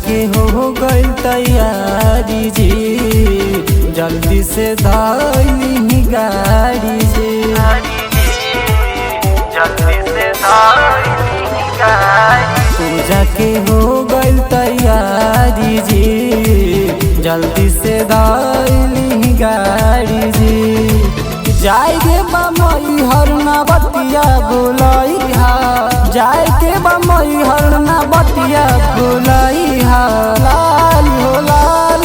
के हो गई तैयारी जी, जल्दी से धाई गाड़ी जी, जल्दी से धाई गाड़ी। पूजा के हो गई तैयारी जी, जल्दी से धाई गाड़ी जी। जाएगे बमई हरना बतिया बुलैहा, जाएगे बमई हरना बतिया बुलैहा। लाल हो लाल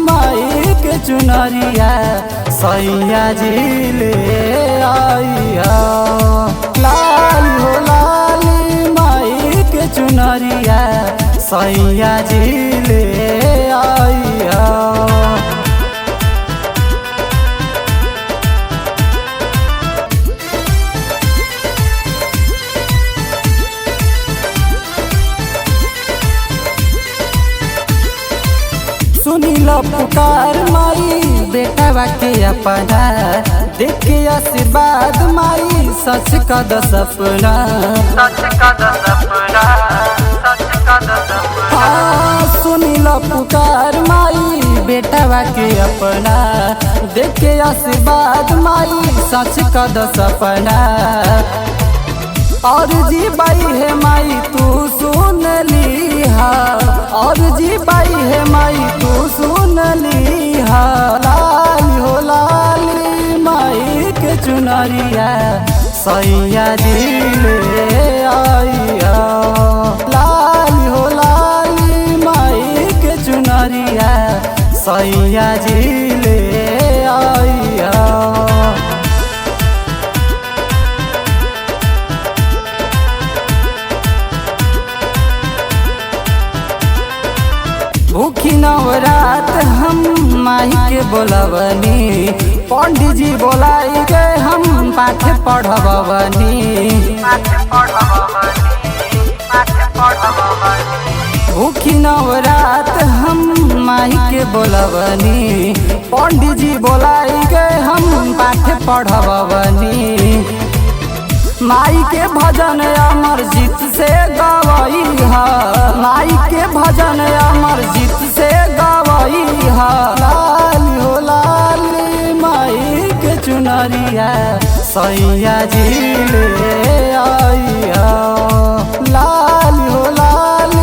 माई के चुनरिया सैया जी ले आइया। लाल हो लाल माई के चुनरिया सैया जी ले आइया। सुनील पुकार माई बेटा के अपना, देख के आशीर्वाद माई सच का सपना, सच का सपना, सच का सपना। हाँ सुनील पुकार माई बेटा के अपना, देख के आशीर्वाद माई सच का सपना। और जी बाई है माई तू सुन लीहा, और जी बाई है माई तू सुन लीहा। लाल हो लाल माई के चुनरिया सैया जी ले आइया। लाल हो लाल माई के चुनरिया सैया जी ले आइया। भूखी नवरात हम माई के बोलवनी, पंडित जी बोलाई गए हम पाठ पढ़वनी। भूखी नवरात हम माई के बोलवनी, पंडित जी बोलाई गए हम पाठ पढ़वनी। माई के भजन अमर जीत से गवई हा, माई के भजन अमर जीत से गवई हा। लाल हो लाल माई के चुनरिया सैया जी ले आइया। लाल हो लाल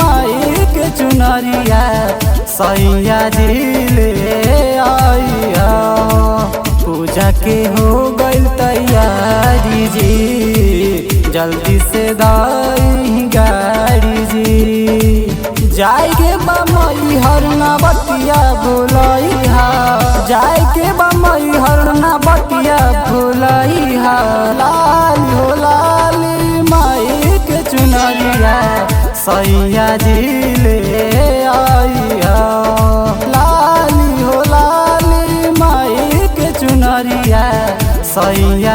माई के चुनरिया सैया जी ले आइया। पूजा के हो गई तैयारी जी, जल्दी से दाई गाड़ी जी। जाएगे बमई हरना बतिया बुलैहा, जाएगे बमई हरना बतिया बुलैहा। लाल हो लाल माई के चुनरिया सैया जी ले आइया। लाल हो लाल माई के चुनरिया सैया